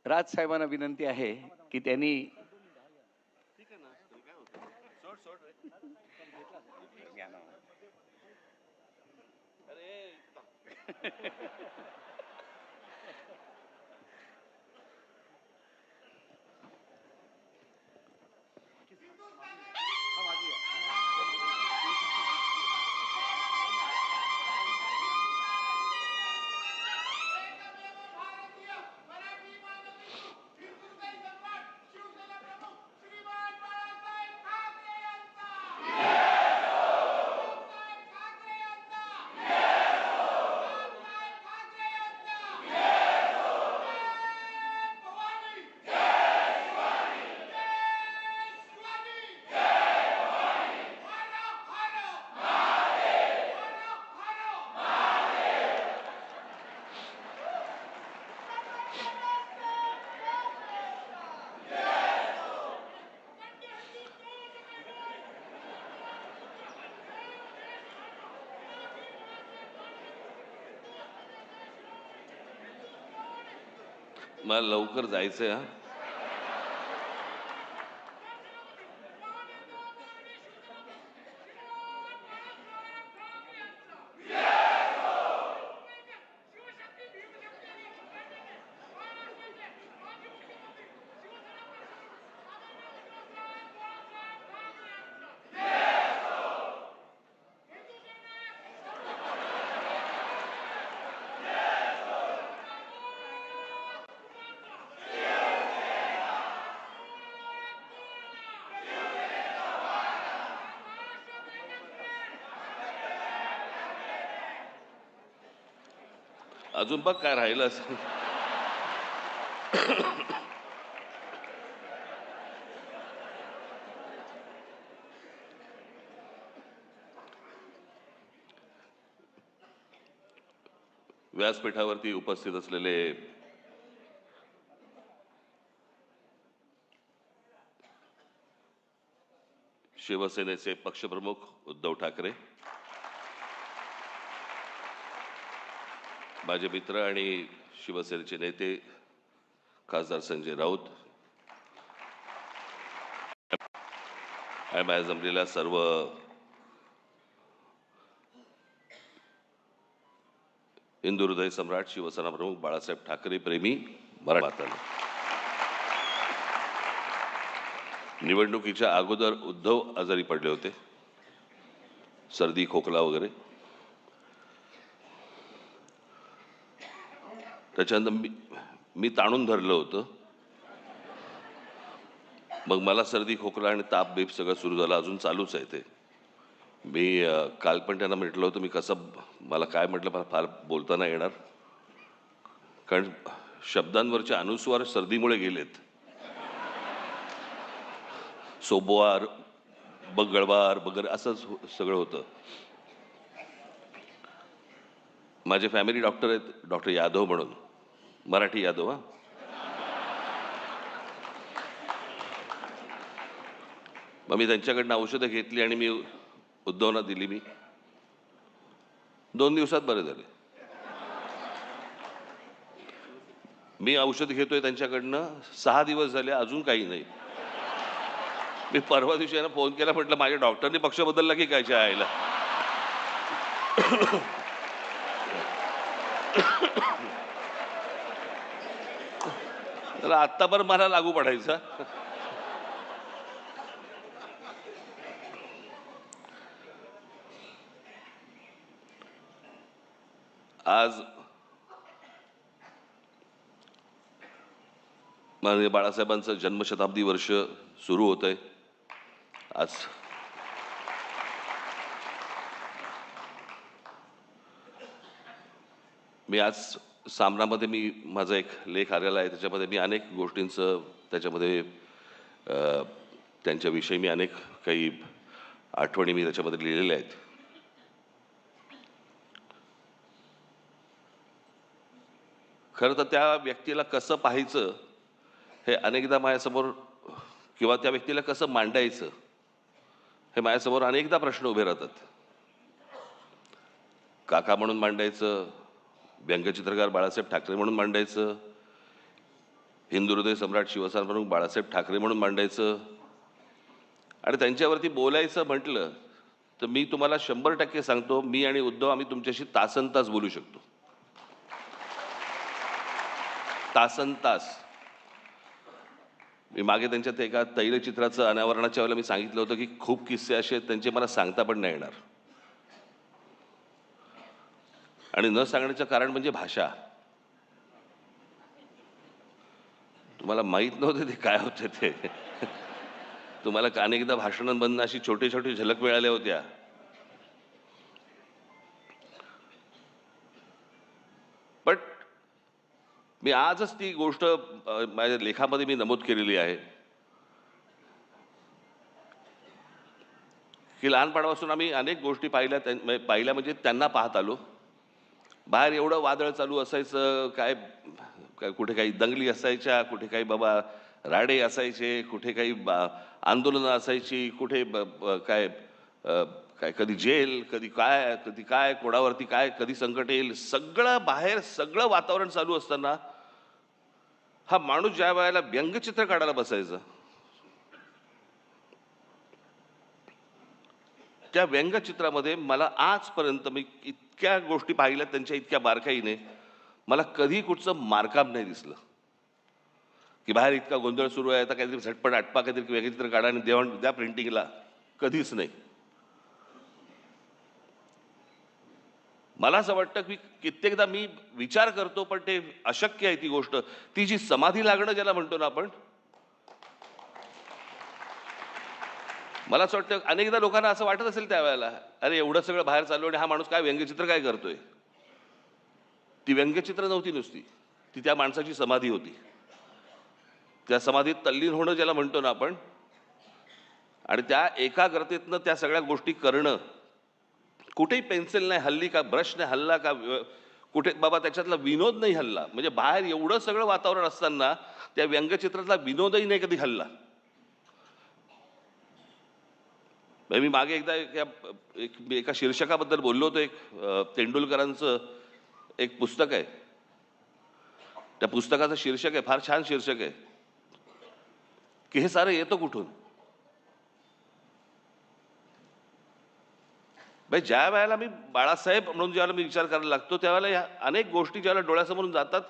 राज साहेबांना विनंती आहे की त्यांनी मला लवकर जायचंय हा. अजून बघ काय राहिलं असं. व्यासपीठावरती उपस्थित असलेले शिवसेनेचे पक्षप्रमुख उद्धव ठाकरे, माझे मित्र आणि शिवसेनेचे नेते खासदार संजय राऊत, आणि जमलेल्या सर्व हिंदू हृदय सम्राट शिवसेना प्रमुख बाळासाहेब ठाकरे प्रेमी मराठा मातांनो, निवडणुकीच्या अगोदर उद्धव आजारी पडले होते, सर्दी खोकला वगैरे. त्याच्यानंतर मी ताणून धरलं होतं. मग मला सर्दी खोकला आणि ताप बीप सगळं सुरू झालं, अजून चालूच आहे ते. मी काल पण त्यांना म्हटलं होतं मी कसं, मला काय म्हटलं, मला फार बोलता नाही येणार, कारण शब्दांवरचे अनुस्वार सर्दीमुळे गेलेत. सोबवार, बगळवार वगैरे असंच सगळं होतं. माझे फॅमिली डॉक्टर आहेत, डॉक्टर यादव म्हणून, मराठी यादव. हा, मग मी त्यांच्याकडनं औषधं घेतली आणि मी उद्धवना दिली. मी 2 दिवसात बरे झाले. मी औषध घेतोय त्यांच्याकडनं 6 दिवस झाले, अजून काही नाही. मी परवा दिवशी यांना फोन केला, म्हटलं माझ्या डॉक्टरनी पक्ष बदलला की काय आईला. तर आत्ता पण मला लागू पडायचा. आज माननीय बाळासाहेबांचं जन्मशताब्दी वर्ष सुरू होत आहे. आज मी सामनामध्ये मी माझा एक लेख आलेला आहे, त्याच्यामध्ये मी अनेक गोष्टींचं त्याच्यामध्ये त्यांच्याविषयी मी अनेक काही आठवणी मी त्याच्यामध्ये लिहिलेल्या आहेत. खरं तर त्या व्यक्तीला कसं पाहायचं हे अनेकदा माझ्यासमोर, किंवा त्या व्यक्तीला कसं मांडायचं हे माझ्यासमोर अनेकदा प्रश्न उभे राहतात. काका म्हणून मांडायचं, व्यंगचित्रकार बाळासाहेब ठाकरे म्हणून मांडायचं, हिंदू हृदय सम्राट शिवसेना प्रमुख बाळासाहेब ठाकरे म्हणून मांडायचं, आणि त्यांच्यावरती बोलायचं म्हटलं तर मी तुम्हाला 100% सांगतो, मी आणि उद्धव आम्ही तुमच्याशी तासनतास बोलू शकतो. तासनतास. मी मागे त्यांच्या ते एका तैलचित्राचं अनावरणाच्या वेळेला मी सांगितलं होतं की खूप किस्से असे आहेत त्यांचे मला सांगता पण नाही येणार. आणि न सांगण्याचं कारण म्हणजे भाषा. तुम्हाला माहित नव्हते ते काय होते ते. तुम्हाला अनेकदा भाषणांमधून अशी छोटी छोटी झलक मिळाल्या होत्या. पण मी आजच ती गोष्ट माझ्या लेखामध्ये मी नमूद केलेली आहे की लहानपणापासून आम्ही अनेक गोष्टी पाहिल्या म्हणजे त्यांना पाहत आलो. बाहेर एवढं वादळ चालू असायचं, काय काय कुठे काही दंगली असायच्या, कुठे काही बाबा राडे असायचे, कुठे काही आंदोलनं असायची, कुठे काय काय कधी जेल, कधी काय कोणावरती काय कधी संकट येईल, सगळं बाहेर सगळं वातावरण चालू असताना हा माणूस ज्या वेळेला व्यंगचित्र काढायला बसायचा, त्या व्यंगचित्रामध्ये मला आजपर्यंत मी इतक्या गोष्टी पाहिल्या त्यांच्या इतक्या बारकाईने, मला कधी कुठचं मारकाम नाही दिसलं की बाहेर इतका गोंधळ सुरू आहे आता काहीतरी झटपट आटपा काहीतरी व्यंगचित्र काढा आणि द्या प्रिंटिंगला. कधीच नाही. मला असं वाटतं की कित्येकदा मी विचार करतो पण ते अशक्य आहे ती गोष्ट. ती जी समाधी लागणं ज्याला म्हणतो ना आपण, मला असं वाटतं अनेकदा लोकांना असं वाटत असेल त्यावेळेला, अरे एवढं सगळं बाहेर चालू आणि हा माणूस काय व्यंगचित्र काय करतोय. ती व्यंगचित्र नव्हती नुसती, ती त्या माणसाची समाधी होती. त्या समाधीत तल्लीन होणं ज्याला म्हणतो ना आपण, आणि त्या एकाग्रतेतनं त्या सगळ्या गोष्टी करणं. कुठेही पेन्सिल नाही हल्ली का, ब्रश नाही हल्ला का, कुठे बाबा त्याच्यातला विनोद नाही हल्ला. म्हणजे बाहेर एवढं सगळं वातावरण असताना त्या व्यंगचित्रातला विनोदही नाही कधी हल्ला. मी मागे एकदा एका शीर्षकाबद्दल बोललो होतो. तेंडुलकरांचं एक पुस्तक आहे, त्या पुस्तकाचं शीर्षक आहे, फार छान शीर्षक आहे की हे सारं येतं कुठून. ज्या वेळेला मी बाळासाहेब म्हणून ज्यावेळेला मी विचार करायला लागतो त्यावेळेला या अनेक गोष्टी ज्यावेळेला डोळ्यासमोरून जातात,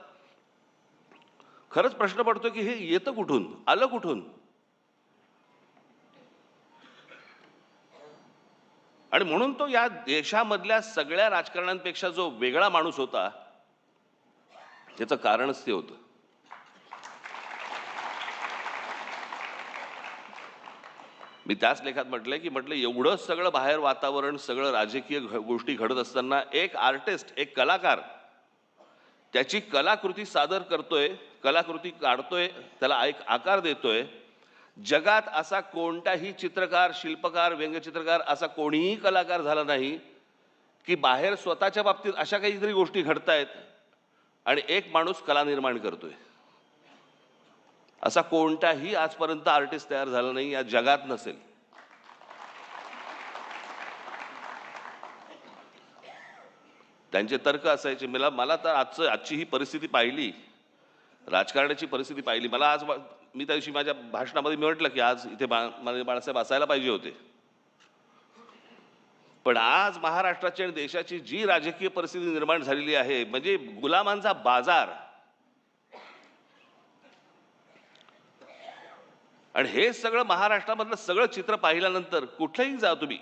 खरंच प्रश्न पडतो की हे येतं कुठून, आलं कुठून. आणि म्हणून तो या देशामधल्या सगळ्या राजकारण्यांपेक्षा जो वेगळा माणूस होता, त्याचं कारणच ते होतं. मी त्याच लेखात म्हटलं एवढं सगळं बाहेर वातावरण, सगळं राजकीय गोष्टी घडत असताना एक आर्टिस्ट, एक कलाकार त्याची कलाकृती सादर करतोय, कलाकृती काढतोय, त्याला एक आकार देतोय. जगात असा कोणताही चित्रकार, शिल्पकार, व्यंगचित्रकार असा कोणीही कलाकार झाला नाही की बाहेर स्वतःच्या बाबतीत अशा काहीतरी गोष्टी घडतायत आणि एक माणूस कला निर्माण करतोय. असा कोणताही आजपर्यंत आर्टिस्ट तयार झाला नाही, या जगात नसेल. त्यांचे तर्क असायचे. मला तर आजची ही परिस्थिती पाहिली, राजकारणाची परिस्थिती पाहिली, मला आज मी त्या दिवशी माझ्या भाषणामध्ये मी म्हटलं की आज इथे बाळासाहेब असायला पाहिजे होते. पण आज महाराष्ट्राची आणि देशाची जी राजकीय परिस्थिती निर्माण झालेली आहे, म्हणजे गुलामांचा बाजार. आणि हे सगळं महाराष्ट्रामधलं सगळं चित्र पाहिल्यानंतर कुठलंही जा तुम्ही,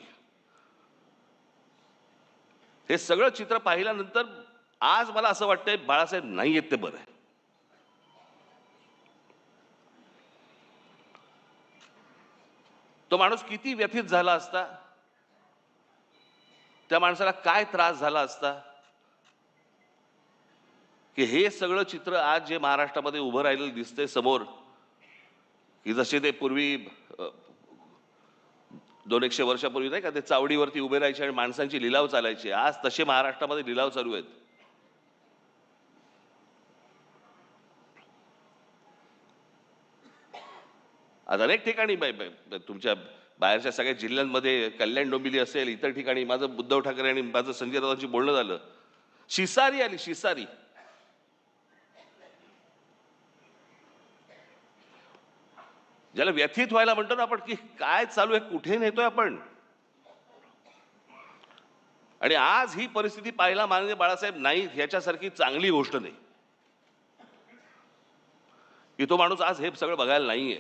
हे सगळं चित्र पाहिल्यानंतर आज मला असं वाटतंय बाळासाहेब नाही येत ते बरं आहे. तो माणूस किती व्यथित झाला असता, त्या माणसाला काय त्रास झाला असता की हे सगळं चित्र आज जे महाराष्ट्रामध्ये उभं राहिलेलं दिसतंय समोर, की जसे ते पूर्वी 200-100 वर्षापूर्वी नाही का ते चावडीवरती उभे राहायचे आणि माणसांची लिलाव चालायचे, आज तसे महाराष्ट्रामध्ये लिलाव चालू आहेत. आज अनेक ठिकाणी तुमच्या बाहेरच्या सगळ्या जिल्ह्यांमध्ये, कल्याण डोंबिवली असेल, इतर ठिकाणी माझं उद्धव ठाकरे आणि माझं संजय राऊतांची बोलणं झालं शिसारी आली, शिसारी. ज्याला व्यथित व्हायला म्हणतो ना आपण, की काय चालू आहे, कुठे नेतोय आपण. आणि आज ही परिस्थिती पाहायला माननीय बाळासाहेब नाही ह्याच्यासारखी चांगली गोष्ट नाही, की तो माणूस आज हे सगळं बघायला नाहीये.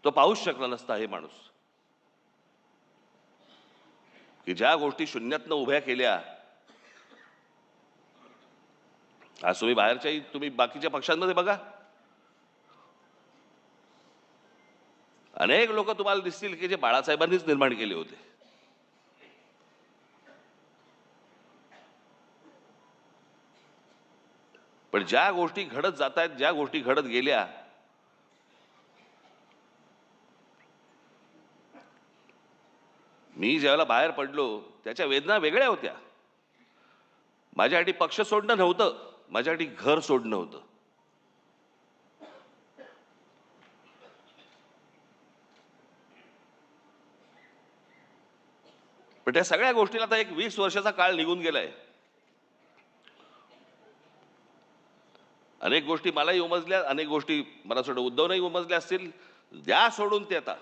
तो पाहूच शकला नसता हे माणूस, की ज्या गोष्टी शून्यातनं उभ्या केल्या. आज तुम्ही बाहेरच्याही, तुम्ही बाकीच्या पक्षांमध्ये बघा, अनेक लोक तुम्हाला दिसतील की जे बाळासाहेबांनीच निर्माण केले होते. पण ज्या गोष्टी घडत जात आहेत, ज्या गोष्टी घडत गेल्या, मी ज्यावेळेला बाहेर पडलो त्याच्या वेदना वेगळ्या होत्या. माझ्यासाठी पक्ष सोडणं नव्हतं, माझ्यासाठी घर सोडणं होतं. पण त्या सगळ्या गोष्टीला आता एक 20 वर्षाचा काळ निघून गेलाय. अनेक गोष्टी मलाही उमजल्या, अनेक गोष्टी मला सोडून उद्धवनही उमजल्या असतील. द्या सोडून ते आता.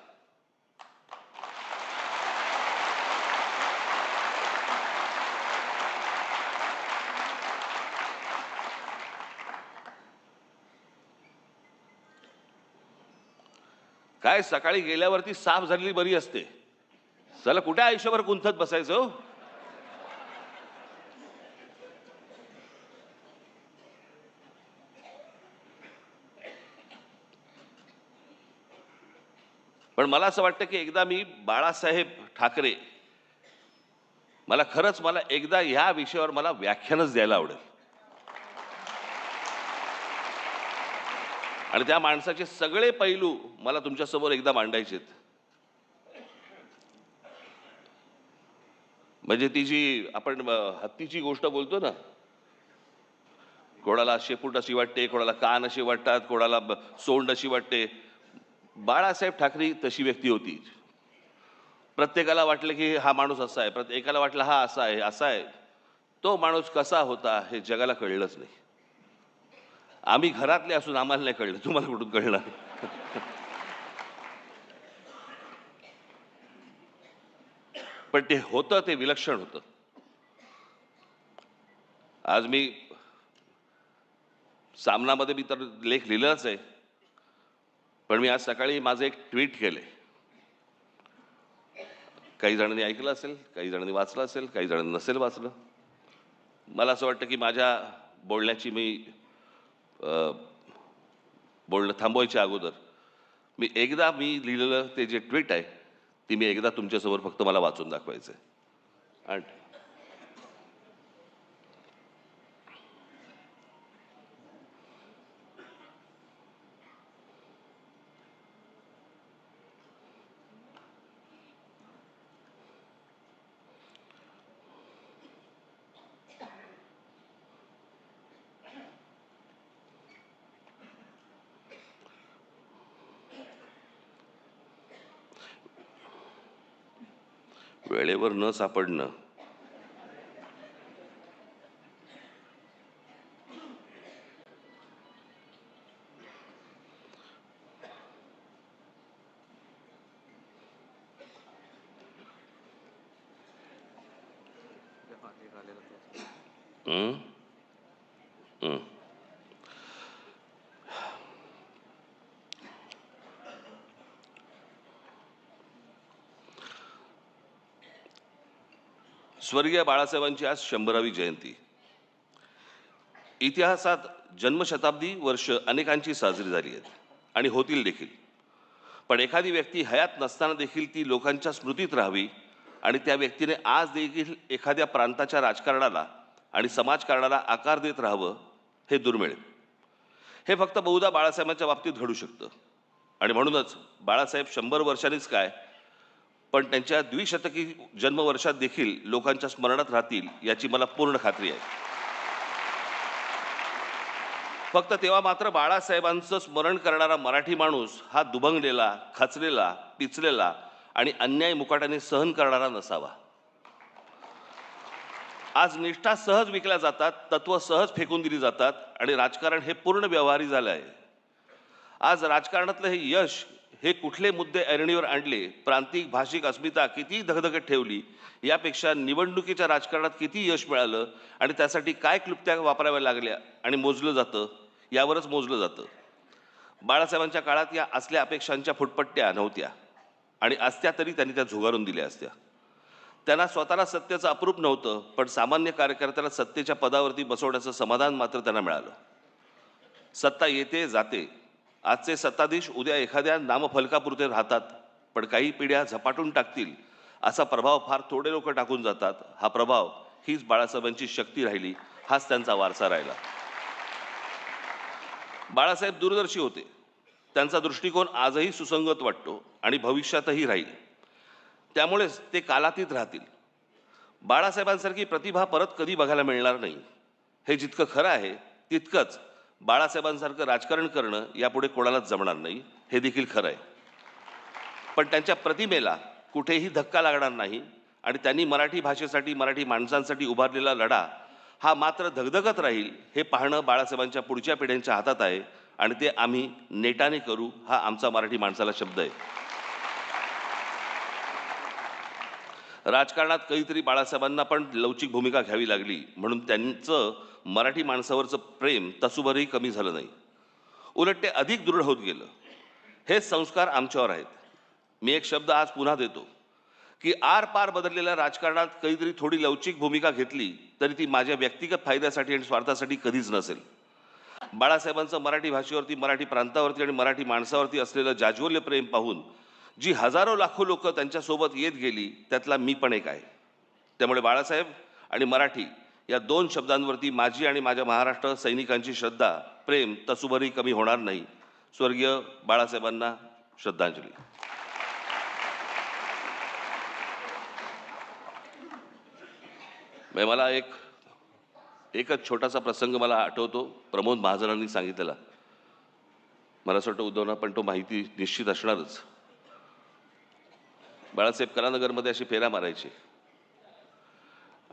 काय सकाळी गेल्यावरती साफ झालेली बरी असते. चला कुठे आयुष्यभर गुंतत बसायचं हो? पण मला असं वाटतं की एकदा मी बाळासाहेब ठाकरे, मला एकदा ह्या विषयावर मला व्याख्यानच द्यायला आवडेल. आणि त्या माणसाचे सगळे पैलू मला तुमच्यासमोर एकदा मांडायचे. म्हणजे ती जी आपण हत्तीची गोष्ट बोलतो ना, कोणाला शेपूट अशी वाटते, कोणाला कान अशी वाटतात, कोणाला सोंड अशी वाटते. बाळासाहेब ठाकरे तशी व्यक्ती होती. प्रत्येकाला वाटलं की हा माणूस असा आहे, प्रत्येकाला वाटलं हा असा आहे, असा आहे. तो माणूस कसा होता हे जगाला कळलंच नाही. आम्ही घरातले असून आम्हाला नाही कळलं, तुम्हाला कुठून कळणार. पण ते होतं, ते विलक्षण होतं. आज मी सामनामध्ये मी तर लेख लिहिलाच आहे, पण मी आज सकाळी माझं एक ट्विट केलंय. काही जणांनी ऐकलं असेल, काही जणांनी वाचलं असेल, काही जणांनी नसेल वाचलं. मला असं वाटतं की माझ्या बोलण्याची बोलणं थांबवायच्या अगोदर मी लिहिलेलं ते जे ट्विट आहे ती मी एकदा तुमच्यासमोर फक्त मला वाचून दाखवायचं आहे. आणि वेळेवर न सापडणं हं? हं. स्वर्गीय बाळासाहेबांची आज 100वी जयंती. इतिहासात जन्मशताब्दी वर्ष अनेकांची साजरी झाली आहेत आणि होतील देखील. पण एखादी व्यक्ती हयात नसताना देखील ती लोकांच्या स्मृतीत राहावी आणि त्या व्यक्तीने आज देखील एखाद्या प्रांताच्या राजकारणाला आणि समाजकारणाला आकार देत राहावं, हे दुर्मिळ. हे फक्त बहुधा बाळासाहेबांच्या बाबतीत घडू शकतं. आणि म्हणूनच बाळासाहेब 100 वर्षांनीच काय, पण त्यांच्या द्विशतकी जन्मवर्षात देखील लोकांच्या स्मरणात राहतील याची मला पूर्ण खात्री आहे. फक्त तेव्हा मात्र बाळासाहेबांचं स्मरण करणारा मराठी माणूस हा दुभंगलेला, खचलेला, पिचलेला आणि अन्याय मुकाट्याने सहन करणारा नसावा. आज निष्ठा सहज विकल्या जातात, तत्व सहज फेकून दिली जातात आणि राजकारण हे पूर्ण व्यवहारी झालं आहे. आज राजकारणातलं हे यश हे कुठले मुद्दे ऐरणीवर आणले, प्रांतिक भाषिक अस्मिता किती धगधगत ठेवली, यापेक्षा निवडणुकीच्या राजकारणात किती यश मिळालं आणि त्यासाठी काय क्लुप्त्या वापराव्या लागल्या आणि मोजलं जातं, यावरच मोजलं जातं. बाळासाहेबांच्या काळात या असल्या अपेक्षांच्या फुटपट्ट्या नव्हत्या आणि असत्या तरी त्यांनी त्या झुगारून दिल्या असत्या. त्यांना स्वतःला सत्तेचं अप्रूप नव्हतं, पण सामान्य कार्यकर्त्याला सत्तेच्या पदावरती बसवण्याचं समाधान मात्र त्यांना मिळालं. सत्ता येते जाते. आजचे सत्ताधीश उद्या एखाद्या नामफलकापुरते राहतात, पण काही पिढ्या झपाटून टाकतील असा प्रभाव फार थोडे लोक टाकून जातात. हा प्रभाव हीच बाळासाहेबांची शक्ती राहिली, हाच त्यांचा वारसा राहिला. बाळासाहेब दूरदर्शी होते. त्यांचा दृष्टिकोन आजही सुसंगत वाटतो आणि भविष्यातही राहील. त्यामुळेच ते कालातीत राहतील. बाळासाहेबांसारखी प्रतिभा परत कधी बघायला मिळणार नाही. हे जितकं खरं आहे तितकंच बाळासाहेबांसारखं राजकारण करणं यापुढे कोणालाच जमणार नाही, हे देखील खरं आहे. पण त्यांच्या प्रतिमेला कुठेही धक्का लागणार नाही आणि त्यांनी मराठी भाषेसाठी, मराठी माणसांसाठी उभारलेला लढा हा मात्र धगधगत राहील, हे पाहणं बाळासाहेबांच्या पुढच्या पिढ्यांच्या हातात आहे आणि ते आम्ही नेटाने करू, हा आमचा मराठी माणसाला शब्द आहे. राजकारणात कधीतरी बाळासाहेबांना पण लवचिक भूमिका घ्यावी लागली, म्हणून त्यांचं मराठी माणसावरचं प्रेम तसूभरही कमी झालं नाही, उलट ते अधिक दृढ होत गेलं. हे संस्कार आमच्यावर आहेत. मी एक शब्द आज पुन्हा देतो की आरपार बदललेल्या राजकारणात कधीतरी थोडी लवचिक भूमिका घेतली तरी ती माझ्या व्यक्तिगत फायद्यासाठी आणि स्वार्थासाठी कधीच नसेल. बाळासाहेबांचं मराठी भाषेवरती, मराठी प्रांतावरती आणि मराठी माणसावरती असलेलं जाज्वल्य प्रेम पाहून जी हजारो लाखो लोक त्यांच्यासोबत येत गेली, त्यातला मी पण एक आहे. त्यामुळे बाळासाहेब आणि मराठी या दोन शब्दांवरती माझी आणि माझ्या महाराष्ट्र सैनिकांची श्रद्धा, प्रेम तसूभरही कमी होणार नाही. स्वर्गीय बाळासाहेबांना श्रद्धांजली. मला एकच छोटासा प्रसंग मला आठवतो, प्रमोद महाजनांनी सांगितलेला. मला असं वाटतं उद्धवना पण तो माहिती निश्चित असणारच. बाळासाहेब कलानगरमध्ये अशी फेऱ्या मारायचे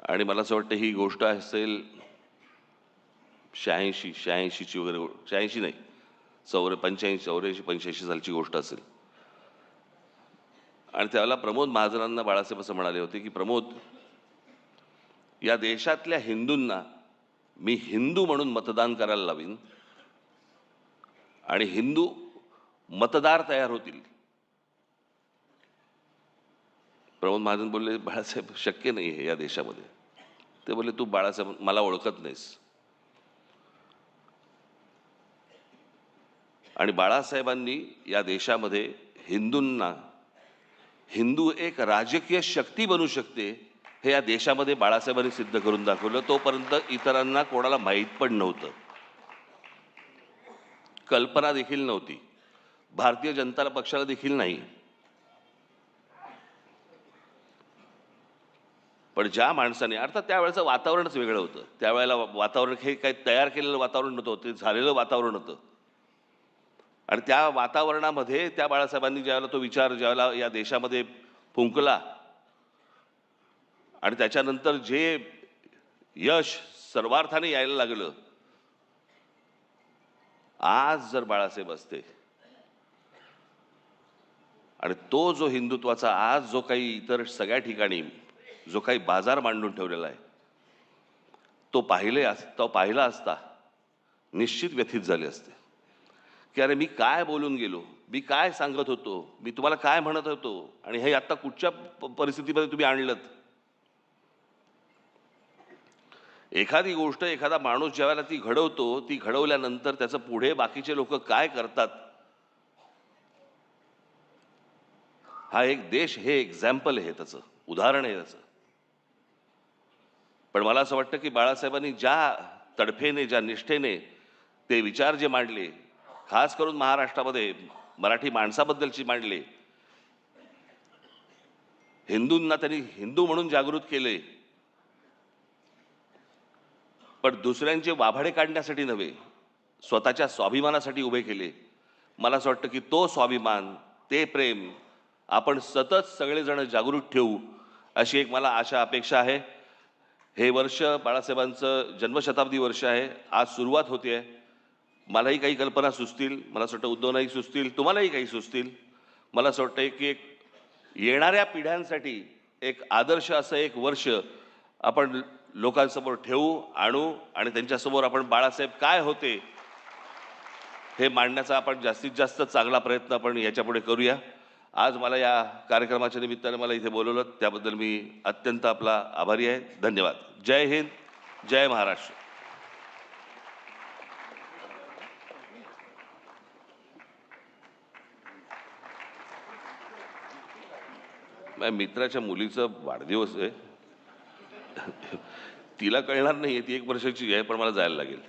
आणि मला असं वाटतं ही गोष्ट असेल 86ची वगैरे, 86 नाही, 85 सालची गोष्ट असेल. आणि त्यावेळेला प्रमोद महाजनांना बाळासाहेब असं म्हणाले होते की प्रमोद, या देशातल्या हिंदूंना मी हिंदू म्हणून मतदान करायला लावीन आणि हिंदू मतदार तयार होतील. प्रमोद महाजन बोलले, बाळासाहेब शक्य नाही आहे या देशामध्ये. ते बोलले, तू बाळासाहेब मला ओळखत नाहीस. आणि बाळासाहेबांनी या देशामध्ये हिंदूंना, हिंदू एक राजकीय शक्ती बनू शकते हे या देशामध्ये बाळासाहेबांनी सिद्ध करून दाखवलं. तोपर्यंत इतरांना कोणाला माहीत पण नव्हतं, कल्पना देखील नव्हती, भारतीय जनता पक्षाला देखील नाही. पण ज्या माणसाने, अर्थात त्यावेळेचं वातावरणच वेगळं होतं. त्यावेळेला वातावरण हे काही तयार केलेलं वातावरण नव्हतं, ते झालेलं वातावरण होतं. आणि त्या वातावरणामध्ये त्या बाळासाहेबांनी ज्यावेळेला तो विचार ज्यावेळेला या देशामध्ये फुंकला आणि त्याच्यानंतर जे यश सर्वार्थाने यायला लागलं, आज जर बाळासाहेब असते आणि तो जो हिंदुत्वाचा आज जो काही इतर सगळ्या ठिकाणी जो काही बाजार मांडून ठेवलेला आहे, तो पाहिला असता निश्चित व्यथित झाले असते की अरे मी काय बोलून गेलो, मी काय सांगत होतो, मी तुम्हाला काय म्हणत होतो आणि हे आता कुठच्या परिस्थितीमध्ये तुम्ही आणलं. एखादी गोष्ट, एखादा माणूस ज्यावेळेला ती घडवतो, ती घडवल्यानंतर त्याचं पुढे बाकीचे लोक काय करतात, हा एक देश, हे एक्झाम्पल आहे, त्याचं उदाहरण आहे त्याचं. पण मला असं वाटतं की बाळासाहेबांनी ज्या तडफेने, ज्या निष्ठेने ते विचार जे मांडले, खास करून महाराष्ट्रामध्ये मराठी माणसाबद्दलची मांडले, हिंदूंना त्यांनी हिंदू म्हणून जागृत केले, पण दुसऱ्यांचे वाभाडे काढण्यासाठी नव्हे, स्वतःच्या स्वाभिमानासाठी उभे केले. मला असं वाटतं की तो स्वाभिमान, ते प्रेम आपण सतत सगळेजण जागृत ठेवू, अशी एक मला आशा, अपेक्षा आहे. हे वर्ष बाळासाहेबांचं जन्मशताब्दी वर्ष आहे. आज सुरुवात होते आहे. मलाही काही कल्पना सुचतील, मला असं वाटतं उद्धवनाही सुचतील, तुम्हालाही काही सुचतील. मला असं वाटतं की एक येणाऱ्या पिढ्यांसाठी एक आदर्श असं एक वर्ष आपण लोकांसमोर ठेवू, आणू आणि त्यांच्यासमोर आपण बाळासाहेब काय होते हे मांडण्याचा आपण जास्तीत जास्त चांगला प्रयत्न आपण याच्यापुढे करूया. आज मला या कार्यक्रमाच्या निमित्ताने मला इथे बोलवलं त्याबद्दल मी अत्यंत आपला आभारी आहे. धन्यवाद. जय हिंद, जय महाराष्ट्र. माझ्या मित्राच्या मुलीचा वाढदिवस आहे. तिला कळणार नाहीये, ती 1 वर्षाची आहे, पण मला जायला लागेल.